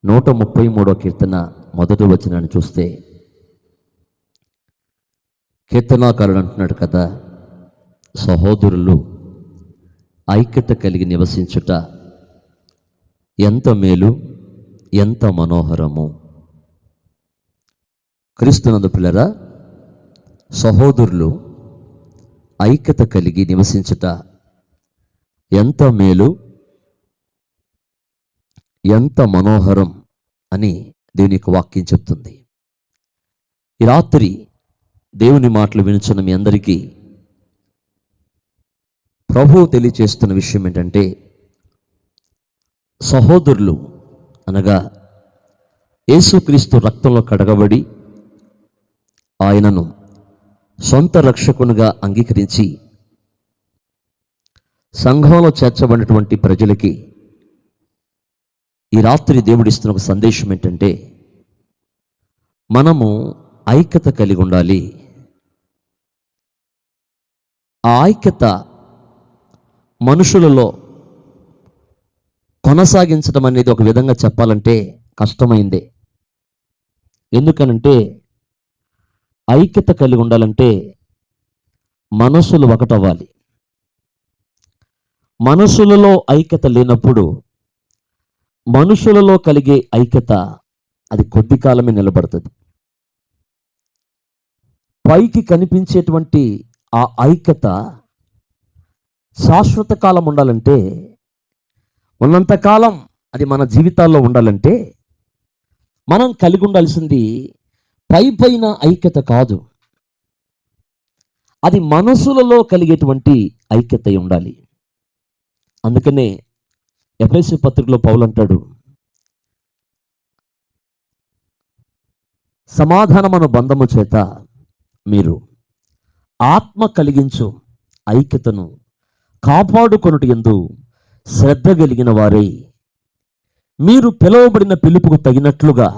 133 కీర్తన మొదటి వచనాన్ని చూస్తే కీర్తనాకారుడు అంటున్నాడు కదా, సహోదరులు ఐక్యత కలిగి నివసించుట ఎంత మేలు, ఎంత మనోహరము. క్రీస్తునందు పిల్లరా, సహోదరులు ఐక్యత కలిగి నివసించుట ఎంత మేలు, ఎంత మనోహరం అని దేవుని యొక్క వాక్యం చెప్తుంది. ఈ రాత్రి దేవుని మాటలు వినుచున్న మీ అందరికీ ప్రభువు తెలియచేస్తున్న విషయం ఏంటంటే, సహోదరులు అనగా యేసుక్రీస్తు రక్తంలో కడగబడి ఆయనను సొంత రక్షకునిగా అంగీకరించి సంఘంలో చేర్చబడినటువంటి ప్రజలకి ఈ రాత్రి దేవుడిస్తున్న ఒక సందేశం ఏంటంటే, మనము ఐక్యత కలిగి ఉండాలి. ఆ ఐక్యత మనుషులలో కొనసాగించడం అనేది ఒక విధంగా చెప్పాలంటే కష్టమైందే. ఎందుకనంటే ఐక్యత కలిగి ఉండాలంటే మనసులు ఒకటవ్వాలి. మనసులలో ఐక్యత లేనప్పుడు మనుషులలో కలిగే ఐక్యత అది కొద్ది కాలమే నిలబడుతుంది. పైకి కనిపించేటువంటి ఆ ఐక్యత శాశ్వత కాలం ఉండాలంటే, ఉన్నంతకాలం అది మన జీవితాల్లో ఉండాలంటే మనం కలిగి ఉండాల్సింది పైన ఐక్యత కాదు, అది మనసులలో కలిగేటువంటి ఐక్యత ఉండాలి. అందుకనే ఎఫెసీ పత్రికలో పౌలు అంటాడు, సమాధానమను బంధము చేత మీరు ఆత్మ కలిగించు ఐక్యతను కాపాడుకొనుట యందు శ్రద్ధ కలిగిన వారై మీరు పిలువబడిన పిలుపుకు తగినట్లుగా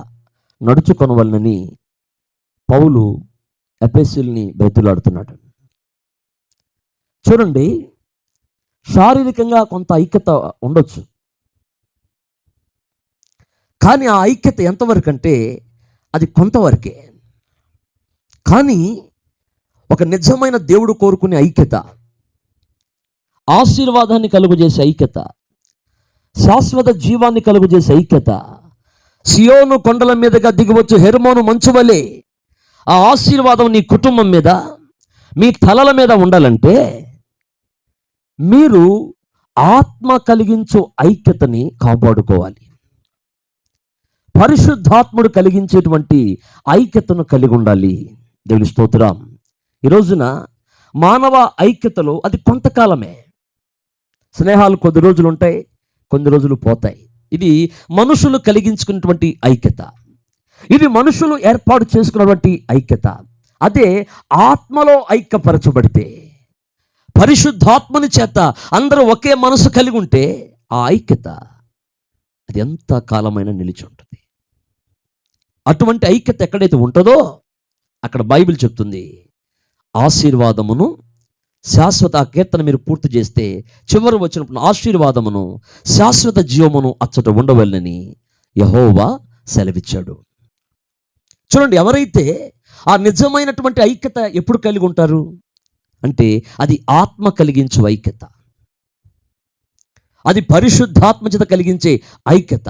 నడుచుకొనవలనని పౌలు ఎఫెసీయుల్ని బ్రతిలాడుతున్నాడు. చూడండి, శారీరకంగా కొంత ఐక్యత ఉండొచ్చు, కానీ ఆ ఐక్యత ఎంతవరకు అంటే అది కొంతవరకే. కానీ ఒక నిజమైన దేవుడు కోరుకునే ఐక్యత, ఆశీర్వాదాన్ని కలుగజేసే ఐక్యత, శాశ్వత జీవాన్ని కలుగజేసే ఐక్యత, సియోను కొండల మీదుగా దిగివచ్చు హెర్మోను మంచు వలె ఆ ఆశీర్వాదం నీ కుటుంబం మీద, మీ తలల మీద ఉండాలంటే మీరు ఆత్మ కలిగించు ఐక్యతని కాపాడుకోవాలి. పరిశుద్ధాత్ముడు కలిగించేటువంటి ఐక్యతను కలిగి ఉండాలి. దేవుని స్తోత్రం. ఈ రోజున మానవ ఐక్యతలో అది కొంతకాలమే. స్నేహాలు కొద్ది రోజులు ఉంటాయి, కొన్ని రోజులు పోతాయి. ఇది మనుషులు కలిగించుకున్నటువంటి ఐక్యత, ఇది మనుషులు ఏర్పాటు చేసుకున్నటువంటి ఐక్యత. అదే ఆత్మలో ఐక్యపరచబడితే, పరిశుద్ధాత్మని చేత అందరూ ఒకే మనసు కలిగి ఉంటే ఆ ఐక్యత అది ఎంత కాలమైనా నిలిచి ఉంటుంది. అటువంటి ఐక్యత ఎక్కడైతే ఉంటుందో అక్కడ బైబిల్ చెప్తుంది, ఆశీర్వాదమును శాశ్వత, ఆ కీర్తన మీరు పూర్తి చేస్తే చివరి వచ్చినప్పుడు ఆశీర్వాదమును శాశ్వత జీవమును అచ్చట ఉండవలనని యెహోవా సెలవిచ్చాడు. చూడండి, ఎవరైతే ఆ నిజమైనటువంటి ఐక్యత ఎప్పుడు కలిగి ఉంటారు అంటే అది ఆత్మ కలిగించే ఐక్యత, అది పరిశుద్ధాత్మ చేత కలిగించే ఐక్యత.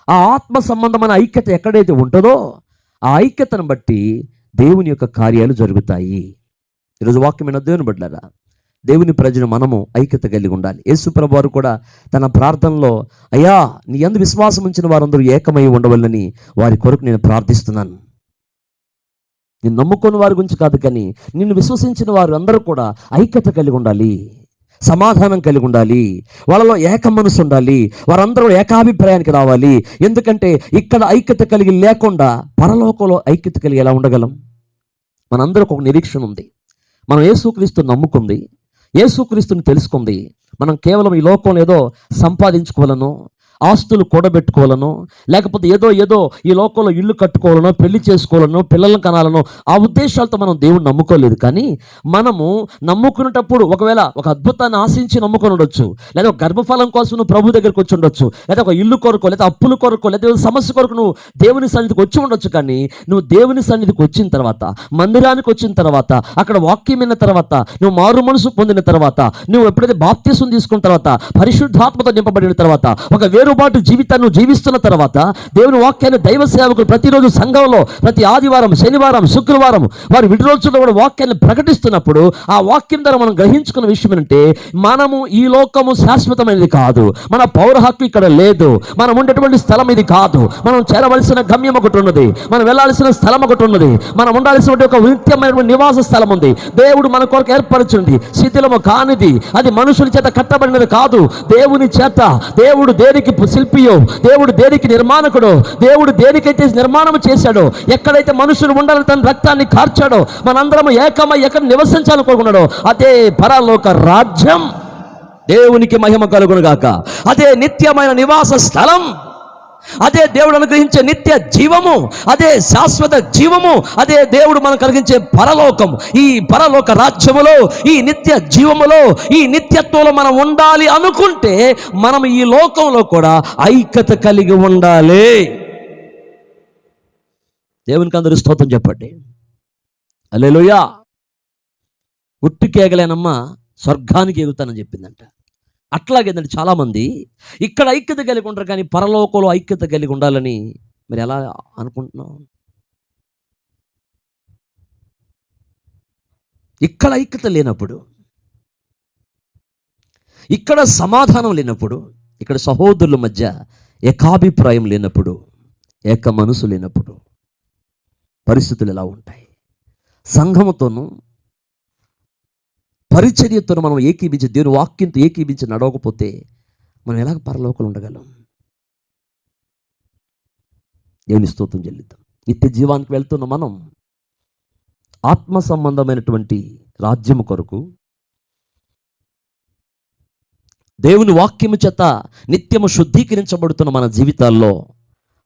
ఆ ఆత్మ సంబంధమైన ఐక్యత ఎక్కడైతే ఉంటుందో ఆ ఐక్యతను బట్టి దేవుని యొక్క కార్యాలు జరుగుతాయి. ఈరోజు వాక్యమైన దేవుని బిడ్డలారా, దేవుని ప్రజలు మనము ఐక్యత కలిగి ఉండాలి. యేసు ప్రభువు వారు కూడా తన ప్రార్థనలో, అయ్యా నీ యందు విశ్వాసం ఉంచిన వారందరూ ఏకమై ఉండవలనని వారి కొరకు నేను ప్రార్థిస్తున్నాను. నేను నమ్ముకున్న వారి గురించి కాదు, కానీ నిన్ను విశ్వసించిన వారు అందరూ కూడా ఐక్యత కలిగి ఉండాలి, సమాధానం కలిగి ఉండాలి, వాళ్ళలో ఏక మనసు ఉండాలి, వారందరూ ఏకాభిప్రాయానికి రావాలి. ఎందుకంటే ఇక్కడ ఐక్యత కలిగి లేకుండా పరలోకంలో ఐక్యత కలిగి ఎలా ఉండగలం? మనందరికి ఒక నిరీక్షణ ఉంది. మనం యేసుక్రీస్తుని నమ్ముకుంది, యేసుక్రీస్తుని తెలుసుకుంది. మనం కేవలం ఈ లోకంలో ఏదో సంపాదించుకోవాలనో, ఆస్తులు కూడబెట్టుకోవాలనో, లేకపోతే ఏదో ఏదో ఈ లోకంలో ఇల్లు కట్టుకోవాలనో, పెళ్లి చేసుకోవాలనో, పిల్లలను కనాలనో ఆ ఉద్దేశాలతో మనం దేవుడిని నమ్ముకోలేదు. కానీ మనము నమ్ముకునేటప్పుడు ఒకవేళ ఒక అద్భుతాన్ని ఆశించి నమ్ముకొని ఉండొచ్చు, లేదా ఒక గర్భఫలం కోసం నువ్వు ప్రభు దగ్గరికి వచ్చి ఉండొచ్చు, లేదా ఒక ఇల్లు కొరకు, లేదా అప్పుల కొరకు, లేదా సమస్య కొరకు నువ్వు దేవుని సన్నిధికి వచ్చి ఉండొచ్చు. కానీ నువ్వు దేవుని సన్నిధికి వచ్చిన తర్వాత, మందిరానికి వచ్చిన తర్వాత, అక్కడ వాక్యం విన్న తర్వాత, నువ్వు మారు మనసు పొందిన తర్వాత, నువ్వు ఎప్పుడైతే బాప్తిసం తీసుకున్న తర్వాత, పరిశుద్ధాత్మతో నింపబడిన తర్వాత, ఒక వేరుబాటు జీవితాన్ని జీవిస్తున్న తర్వాత, దేవుని వాక్యాన్ని దైవ సేవకులు ప్రతిరోజు సంఘంలో ప్రతి ఆదివారం, శనివారం, శుక్రవారం వారి విడి రోజుల్లో కూడా వాక్యాన్ని ప్రకటిస్తున్నప్పుడు ఆ వాక్యం ద్వారా మనం గ్రహించుకున్న విషయం ఏంటంటే, మనము ఈ లోకము శాశ్వతమైనది కాదు, మన పౌర హక్కు ఇక్కడ లేదు, మనం ఉండేటువంటి స్థలం ఇది కాదు, మనం చేరవలసిన గమ్యం ఒకటి ఉన్నది, మనం వెళ్ళాల్సిన స్థలం ఒకటి ఉన్నది, మనం ఉండాల్సిన ఒక నిత్యమైనటువంటి నివాస స్థలం ఉంది. దేవుడు మన కొరకు ఏర్పరచుంది, శిథిలము కానిది, అది మనుషుల చేత కట్టబడినది కాదు, దేవుని చేత. దేవుడు దేనికి శిల్పియో, దేవుడు దేనికి నిర్మాణకుడో, దేవుడు దేనికైతే నిర్మాణం చేశాడో, ఎక్కడైతే మనుషులు ఉండాలని తన రక్తాన్ని కార్చాడో, మనందరం ఏకమై ఎక్కడ నివసించాలనుకుంటున్నాడో అదే పరలోక రాజ్యం. దేవునికి మహిమ కలుగును గాక. అదే నిత్యమైన నివాస స్థలం, అదే దేవుడు అనుగ్రహించే నిత్య జీవము, అదే శాశ్వత జీవము, అదే దేవుడు మనకు కలిగించే పరలోకం. ఈ పరలోక రాజ్యములో, ఈ నిత్య జీవములో, ఈ నిత్యత్వంలో మనం ఉండాలి అనుకుంటే మనం ఈ లోకంలో కూడా ఐక్యత కలిగి ఉండాలి. దేవునికి అందరూ స్తోత్రం చెప్పండి. హల్లెలూయా. ఉట్టికి ఎగలేనమ్మా స్వర్గానికి ఎగుతానని చెప్పిందంట. అట్లాగేందంటే చాలామంది ఇక్కడ ఐక్యత కలిగి ఉంటారు, కానీ పరలోకంలో ఐక్యత కలిగి ఉండాలని మరి ఎలా అనుకుంటున్నాం? ఇక్కడ ఐక్యత లేనప్పుడు, ఇక్కడ సమాధానం లేనప్పుడు, ఇక్కడ సహోదరుల మధ్య ఏకాభిప్రాయం లేనప్పుడు, ఏక మనసు లేనప్పుడు పరిస్థితులు ఎలా ఉంటాయి? సంఘముతోనూ పరిచర్యతో మనం ఏకీభించి, దేవుని వాక్యంతో ఏకీభించి నడవకపోతే మనం ఎలాగ పరలోకంలో ఉండగలం? దేవుని స్తోత్రం చెల్లిద్దాం. నిత్య జీవానికి వెళ్తున్న మనం ఆత్మ సంబంధమైనటువంటి రాజ్యము కొరకు దేవుని వాక్యము చేత నిత్యము శుద్ధీకరించబడుతున్న మన జీవితాల్లో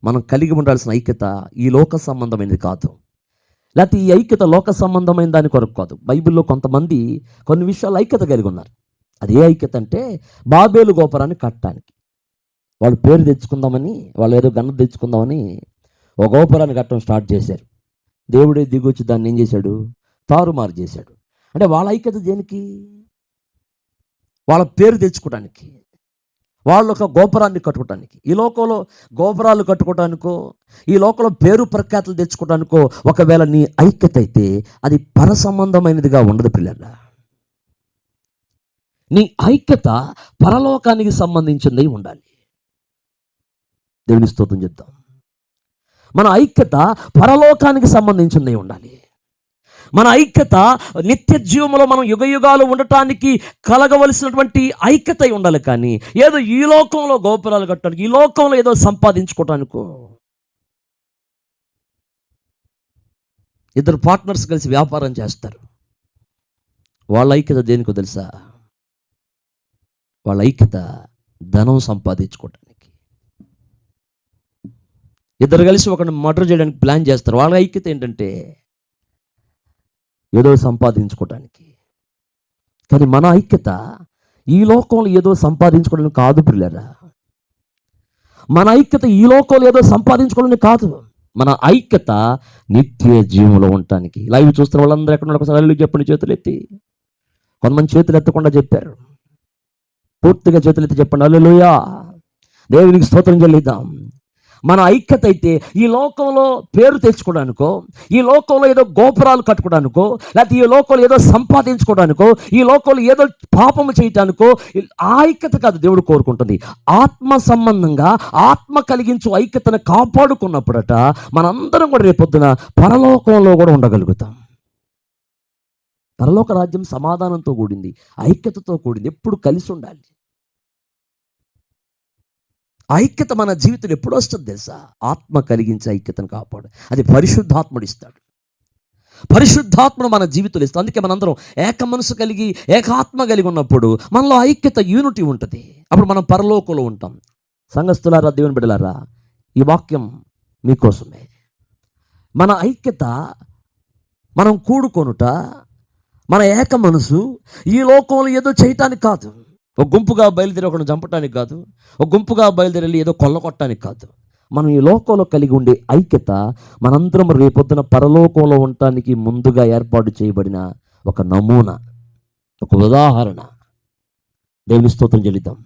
మనం కలిగి ఉండాల్సిన ఐక్యత ఈ లోక సంబంధమైనది కాదు, లేకపోతే ఈ ఐక్యత లోక సంబంధమైన దాని కొరకు కాదు. బైబిల్లో కొంతమంది కొన్ని విషయాలు ఐక్యత కలిగి ఉన్నారు. అది ఏ ఐక్యత అంటే, బాబేలు గోపురాన్ని కట్టడానికి వాళ్ళు పేరు తెచ్చుకుందామని, వాళ్ళు ఏదో గన్న తెచ్చుకుందామని ఒక గోపురాన్ని కట్టడం స్టార్ట్ చేశారు. దేవుడే దిగొచ్చి దాన్ని ఏం చేశాడు? తారుమారు చేశాడు. అంటే వాళ్ళ ఐక్యత దేనికి? వాళ్ళ పేరు తెచ్చుకోవడానికి, వాళ్ళు ఒక గోపురాన్ని కట్టుకోవటానికి. ఈ లోకంలో గోపురాలు కట్టుకోవటానికో, ఈ లోకంలో పేరు ప్రఖ్యాతులు తెచ్చుకోవటానికో ఒకవేళ నీ ఐక్యత అయితే అది పర సంబంధమైనదిగా ఉండదు పిల్లల. నీ ఐక్యత పరలోకానికి సంబంధించింది ఉండాలి. దేవుని స్తోత్రం చెప్తాం. మన ఐక్యత పరలోకానికి సంబంధించింది ఉండాలి. మన ఐక్యత నిత్య జీవంలో మనం యుగయుగాలు ఉండటానికి కలగవలసినటువంటి ఐక్యత ఉండాలి. కానీ ఏదో ఈ లోకంలో గోపురాలు కట్టడానికి, ఈ లోకంలో ఏదో సంపాదించుకోవటానికో. ఇద్దరు పార్ట్నర్స్ కలిసి వ్యాపారం చేస్తారు. వాళ్ళ ఐక్యత దేనికో తెలుసా? వాళ్ళ ఐక్యత ధనం సంపాదించుకోవటానికి. ఇద్దరు కలిసి ఒకరిని మర్డర్ చేయడానికి ప్లాన్ చేస్తారు. వాళ్ళ ఐక్యత ఏంటంటే ఏదో సంపాదించుకోవటానికి. కానీ మన ఐక్యత ఈ లోకంలో ఏదో సంపాదించుకోవడానికి కాదు పిల్లరా. మన ఐక్యత ఈ లోకంలో ఏదో సంపాదించుకోవడానికి కాదు. మన ఐక్యత నిత్య జీవంలో ఉండటానికి. లైవ్ చూస్తున్న వాళ్ళందరూ ఎక్కడ ఒకసారి అల్లు చెప్పండి, చేతులు ఎత్తి. కొంతమంది చేతులు ఎత్తకుండా చెప్పారు, పూర్తిగా చేతులు ఎత్తి చెప్పండి. హల్లెలూయా. దేవునికి స్తోత్రం చెల్లిద్దాం. మన ఐక్యత అయితే ఈ లోకంలో పేరు తెచ్చుకోవడానికో, ఈ లోకంలో ఏదో గోపురాలు కట్టుకోవడానికో, లేకపోతే ఈ లోకంలో ఏదో సంపాదించుకోవడానికో, ఈ లోకంలో ఏదో పాపము చేయటానికో ఆ ఐక్యత కాదు దేవుడు కోరుకుంటుంది. ఆత్మ సంబంధంగా ఆత్మ కలిగించు ఐక్యతను కాపాడుకున్నప్పుడట మనందరం కూడా రేపొద్దున పరలోకంలో కూడా ఉండగలుగుతాం. పరలోక రాజ్యం సమాధానంతో కూడింది, ఐక్యతతో కూడింది. ఎప్పుడు కలిసి ఉండాలి. ఐక్యత మన జీవితంలో ఎప్పుడు వస్తుంది తెలుసా? ఆత్మ కలిగించే ఐక్యతను కాపాడు. అది పరిశుద్ధాత్ముడు ఇస్తాడు. పరిశుద్ధాత్మను మన జీవితంలో ఇస్తాడు. అందుకే మనందరం ఏక మనసు కలిగి ఏకాత్మ కలిగి ఉన్నప్పుడు మనలో ఐక్యత, యూనిటీ ఉంటుంది. అప్పుడు మనం పరలోకంలో ఉంటాం. సంఘస్థులారా, దేవుని బిడ్డలారా, ఈ వాక్యం మీకోసమే. మన ఐక్యత, మనం కూడుకొనుట, మన ఏక మనసు ఈ లోకంలో ఏదో చేయటానికి కాదు, ఒక గుంపుగా బయలుదేరి ఒకరిని చంపటానికి కాదు, ఒక గుంపుగా బయలుదేరి ఏదో కొల్లగొట్టడానికి కాదు. మనం ఈ లోకంలో కలిగి ఉండే ఐక్యత మనందరం రేపొద్దున పరలోకంలో ఉండటానికి ముందుగా ఏర్పాటు చేయబడిన ఒక నమూనా, ఒక ఉదాహరణ. దేవుని స్తోత్రం చెల్లిద్దాం.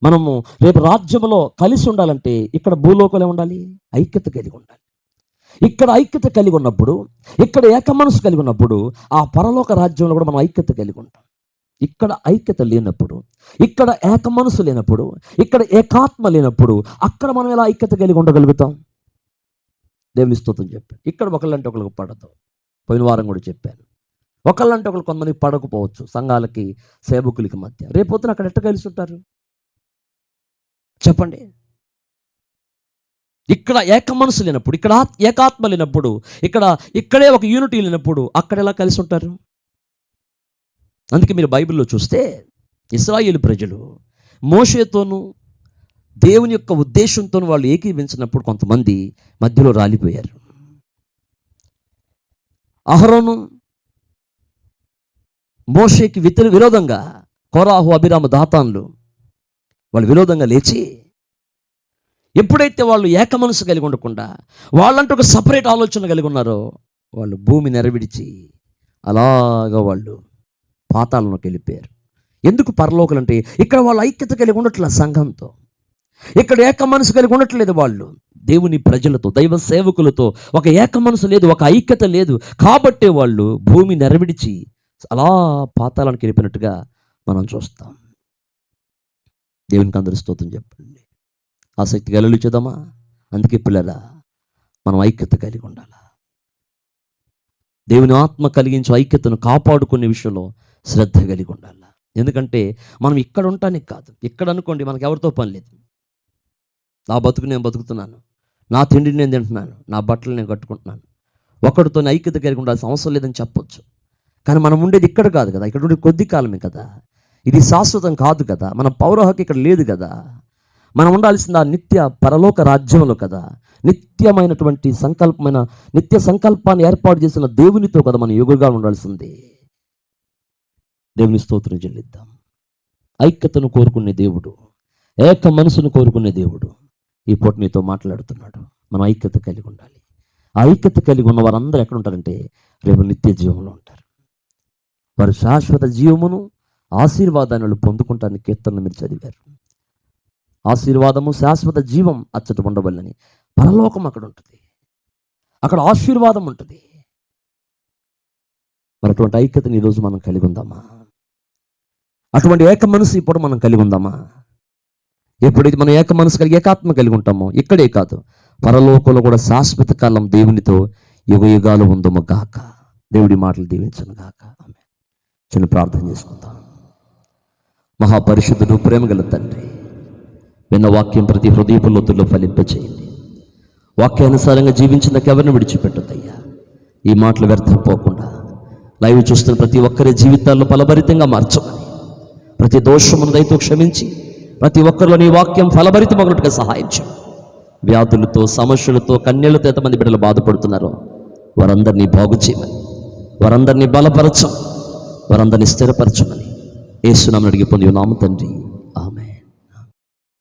మనము రేపు రాజ్యంలో కలిసి ఉండాలంటే ఇక్కడ భూలోకంలో ఉండాలి, ఐక్యత కలిగి ఉండాలి. ఇక్కడ ఐక్యత కలిగి ఉన్నప్పుడు, ఇక్కడ ఏక మనసు కలిగి ఉన్నప్పుడు ఆ పరలోక రాజ్యంలో కూడా మనం ఐక్యత కలిగి ఉంటాం. ఇక్కడ ఐక్యత లేనప్పుడు, ఇక్కడ ఏక మనసు లేనప్పుడు, ఇక్కడ ఏకాత్మ లేనప్పుడు అక్కడ మనం ఎలా ఐక్యత కలిగి ఉండగలుగుతాం? దేవుని స్తోత్రం చెప్పాను. ఇక్కడ ఒకళ్ళంటే ఒకరికి పడదు. పోయిన వారం కూడా చెప్పాను, ఒకళ్ళంటే ఒకరు కొంతమంది పడకపోవచ్చు, సంఘాలకి సేవకులకి మధ్య. రేపొద్దున అక్కడ ఎట్ట కలిసి ఉంటారు చెప్పండి? ఇక్కడ ఏక మనసు లేనప్పుడు, ఇక్కడ ఏకాత్మ లేనప్పుడు, ఇక్కడే ఒక యూనిటీ లేనప్పుడు అక్కడ ఎలా కలిసి ఉంటారు? అందుకే మీరు బైబిల్లో చూస్తే ఇశ్రాయేలు ప్రజలు మోషేతోనూ దేవుని యొక్క ఉద్దేశంతో వాళ్ళు ఏకీవించినప్పుడు కొంతమంది మధ్యలో రాలిపోయారు. అహరోను మోషేకి విరోధంగా, కోరాహు, అభిరామ, దాతాన్లు వాళ్ళు విరోధంగా లేచి, ఎప్పుడైతే వాళ్ళు ఏక మనసు కలిగి ఉండకుండా వాళ్ళంటూ ఒక సపరేట్ ఆలోచన కలిగి ఉన్నారో వాళ్ళు భూమి నెరవిడిచి అలాగా వాళ్ళు పాతాళంలోకి వెళ్ళిపోయారు. ఎందుకు పరలోకలు అంటే ఇక్కడ వాళ్ళు ఐక్యత కలిగి ఉండట్లేదు సంఘంతో, ఇక్కడ ఏక మనసు కలిగి ఉండట్లేదు. వాళ్ళు దేవుని ప్రజలతో, దైవ సేవకులతో ఒక ఏక మనసు లేదు, ఒక ఐక్యత లేదు. కాబట్టే వాళ్ళు భూమి నెరవిడిచి అలా పాతాళానికి వెళ్ళిపోయినట్టుగా మనం చూస్తాం. దేవునికి అందరూ స్తోత్రం చెప్పండి. ఆసక్తి కలిగించుదామా? అందుకే పిల్లల మనం ఐక్యత కలిగి ఉండాలి. దేవుని ఆత్మ కలిగించే ఐక్యతను కాపాడుకునే విషయంలో శ్రద్ధ కలిగి ఉండాలి. ఎందుకంటే మనం ఇక్కడ ఉండటానికి కాదు. ఇక్కడ అనుకోండి మనకు ఎవరితో పని లేదు. నా బతుకు నేను బతుకుతున్నాను, నా తిండిని నేను తింటున్నాను, నా బట్టలు నేను కట్టుకుంటున్నాను, ఒకరితో ఐక్యత కలిగి ఉండాల్సిన అవసరం లేదని చెప్పొచ్చు. కానీ మనం ఉండేది ఇక్కడ కాదు కదా, ఇక్కడ ఉండే కొద్ది కాలమే కదా, ఇది శాశ్వతం కాదు కదా, మన పౌర హక్కు ఇక్కడ లేదు కదా. మనం ఉండాల్సిన ఆ నిత్య పరలోక రాజ్యంలో కదా, నిత్యమైనటువంటి నిత్య సంకల్పాన్ని ఏర్పాటు చేసిన దేవునితో కదా మనం యుగగా ఉండాల్సింది. దేవుని స్తోత్రం చెల్లిద్దాం. ఐక్యతను కోరుకునే దేవుడు, ఏక మనసును కోరుకునే దేవుడు ఈ పూట నీతో మాట్లాడుతున్నాడు. మనం ఐక్యత కలిగి ఉండాలి. ఆ ఐక్యత కలిగి ఉన్న వారందరూ ఎక్కడ ఉంటారంటే రేపు నిత్య జీవంలో ఉంటారు. వారు శాశ్వత జీవమును ఆశీర్వాదాన్ని పొందుకుంటానికి కీర్తనలు మీరు చదివారు. ఆశీర్వాదము, శాశ్వత జీవం అచ్చట ఉండవల్లని. పరలోకం అక్కడ ఉంటుంది, అక్కడ ఆశీర్వాదం ఉంటుంది. మరి అటువంటి ఐక్యతని ఈరోజు మనం కలిగి ఉందామా? అటువంటి ఏక మనసు ఇప్పుడు మనం కలిగి ఉందామా? ఎప్పుడైతే మనం ఏక మనసు కలిగి ఏకాత్మ కలిగి ఉంటామో ఇక్కడే కాదు, పరలోకంలో కూడా శాశ్వత కాలం దేవునితో యుగ యుగాలు ఉందము గాక. దేవుడి మాటలు దీవించను గాక. ఆమేన్. చిన్న ప్రార్థన చేసుకుందాం. మహాపరిశుద్ధుడు, ప్రేమగల తండ్రి, విన్న వాక్యం ప్రతి హృదయపు లోతుల్లో ఫలింపచేయండి. వాక్యానుసారంగా జీవించిన ఎవరిని విడిచిపెట్టద్దయ్యా. ఈ మాటలు వ్యర్థం పోకుండా లైవ్ చూస్తున్న ప్రతి ఒక్కరి జీవితాల్లో ఫలభరితంగా మార్చమని, ప్రతి దోషమును దయతో క్షమించి ప్రతి ఒక్కరిలో నీ వాక్యం ఫలభరితమగినట్టుగా సహాయం చేయండి. వ్యాధులతో, సమస్యలతో, కన్యలతో ఎంతమంది బిడ్డలు బాధపడుతున్నారో వారందరినీ బాగు చేయమని, వారందరినీ బలపరచమని, వారందరినీ స్థిరపరచమని యేసు నామమున అడిగి పొంది ఉన్నాము తండ్రి.